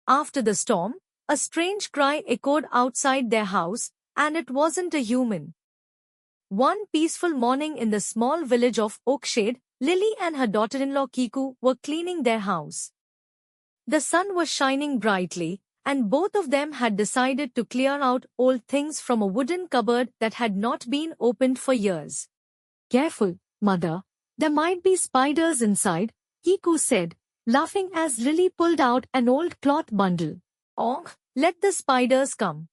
After the storm, a strange cry echoed outside their house, and it wasn't a human. One peaceful morning in the small village of Oakshade, Lily and her daughter-in-law Kiku were cleaning their house. The sun was shining brightly, and both of them had decided to clear out old things from a wooden cupboard that had not been opened for years. "Careful, mother. There might be spiders inside," Kiku said, laughing as Lily pulled out an old cloth bundle. "Oh, let the spiders come.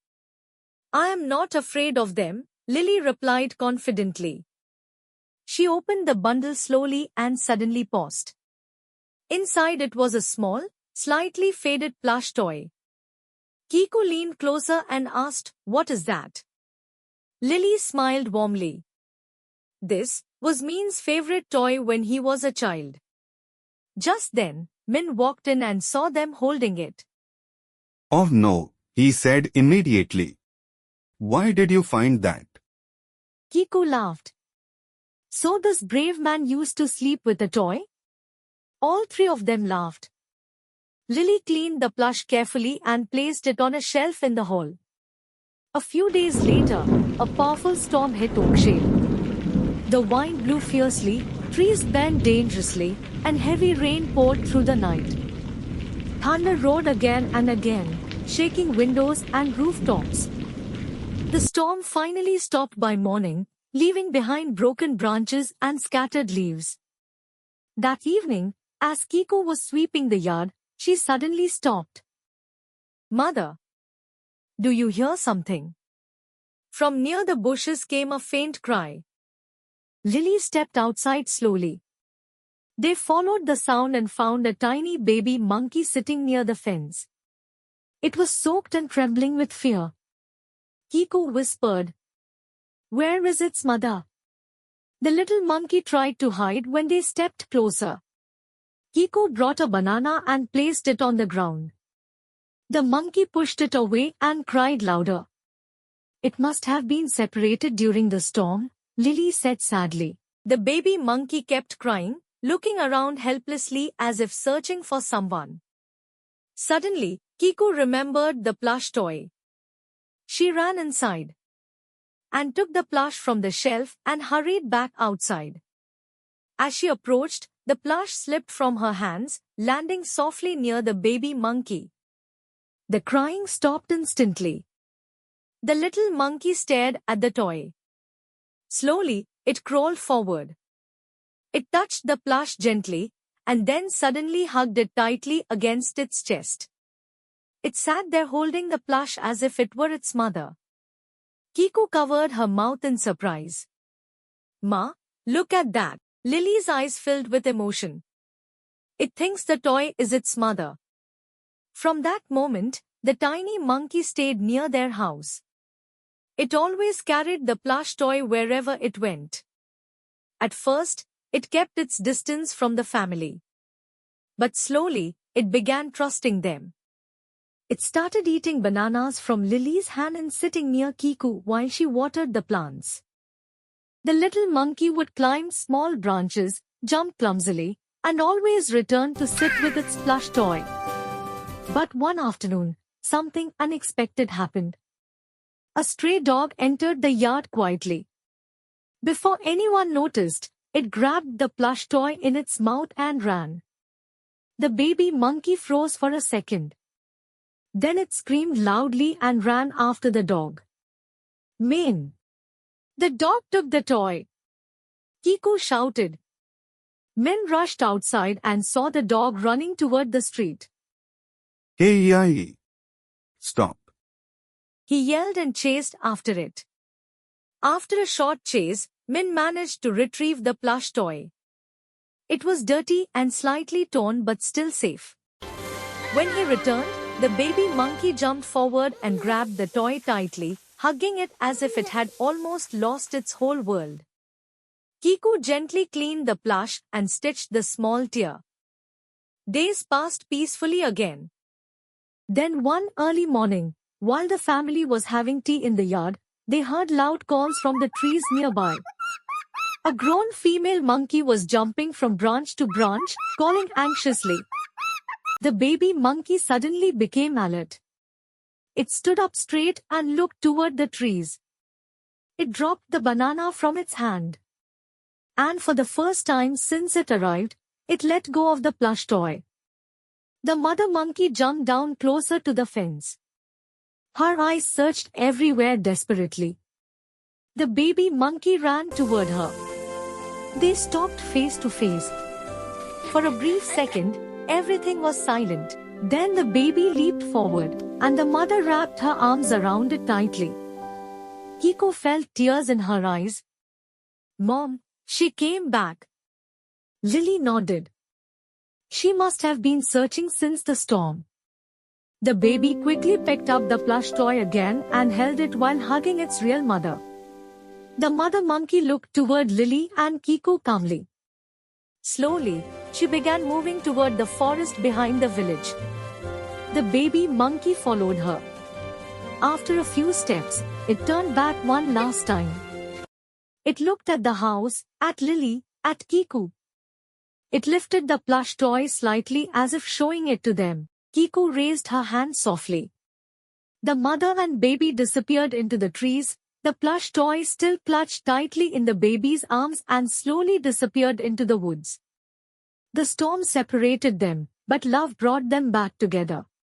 I am not afraid of them," Lily replied confidently. She opened the bundle slowly and suddenly paused. Inside it was a small, slightly faded plush toy. Kiku leaned closer and asked, "What is that?" Lily smiled warmly. This was Min's favorite toy when he was a child. Just then, Min walked in and saw them holding it. "Oh no," he said immediately. "Why did you find that?" Kiku laughed. "So this brave man used to sleep with a toy?" All three of them laughed. Lily cleaned the plush carefully and placed it on a shelf in the hall. A few days later, a powerful storm hit Oakshade. The wind blew fiercely, trees bent dangerously, and heavy rain poured through the night. Thunder roared again and again, shaking windows and rooftops. The storm finally stopped by morning, leaving behind broken branches and scattered leaves. That evening, as Kiku was sweeping the yard, she suddenly stopped. "Mother, do you hear something?" From near the bushes came a faint cry. Lily stepped outside slowly. They followed the sound and found a tiny baby monkey sitting near the fence. It was soaked and trembling with fear. Kiku whispered, "Where is its mother?" The little monkey tried to hide when they stepped closer. Kiku brought a banana and placed it on the ground. The monkey pushed it away and cried louder. "It must have been separated during the storm," Lily said sadly. The baby monkey kept crying, looking around helplessly as if searching for someone. Suddenly, Kiku remembered the plush toy. She ran inside and took the plush from the shelf and hurried back outside. As she approached, the plush slipped from her hands, landing softly near the baby monkey. The crying stopped instantly. The little monkey stared at the toy. Slowly, it crawled forward. It touched the plush gently, and then suddenly hugged it tightly against its chest. It sat there holding the plush as if it were its mother. Kiku covered her mouth in surprise. "Ma, look at that." Lily's eyes filled with emotion. "It thinks the toy is its mother." From that moment, the tiny monkey stayed near their house. It always carried the plush toy wherever it went. At first, it kept its distance from the family. But slowly, it began trusting them. It started eating bananas from Lily's hand and sitting near Kiku while she watered the plants. The little monkey would climb small branches, jump clumsily, and always return to sit with its plush toy. But one afternoon, something unexpected happened. A stray dog entered the yard quietly. Before anyone noticed, it grabbed the plush toy in its mouth and ran. The baby monkey froze for a second. Then it screamed loudly and ran after the dog. "Min!" The dog took the toy. Kiku shouted. Min rushed outside and saw the dog running toward the street. "Hey, stop!" He yelled and chased after it. After a short chase, Min managed to retrieve the plush toy. It was dirty and slightly torn but still safe. When he returned, the baby monkey jumped forward and grabbed the toy tightly, hugging it as if it had almost lost its whole world. Kiku gently cleaned the plush and stitched the small tear. Days passed peacefully again. Then one early morning, while the family was having tea in the yard, they heard loud calls from the trees nearby. A grown female monkey was jumping from branch to branch, calling anxiously. The baby monkey suddenly became alert. It stood up straight and looked toward the trees. It dropped the banana from its hand. And for the first time since it arrived, it let go of the plush toy. The mother monkey jumped down closer to the fence. Her eyes searched everywhere desperately. The baby monkey ran toward her. They stopped face to face. For a brief second, everything was silent. Then the baby leaped forward, and the mother wrapped her arms around it tightly. Kiko felt tears in her eyes. "Mom, she came back." Lily nodded. She must have been searching since the storm. The baby quickly picked up the plush toy again and held it while hugging its real mother. The mother monkey looked toward Lily and Kiko calmly. Slowly, she began moving toward the forest behind the village. The baby monkey followed her. After a few steps, it turned back one last time. It looked at the house, at Lily, at Kiko. It lifted the plush toy slightly as if showing it to them. Kiko raised her hand softly. The mother and baby disappeared into the trees. The plush toy still clutched tightly in the baby's arms and slowly disappeared into the woods. The storm separated them, but love brought them back together.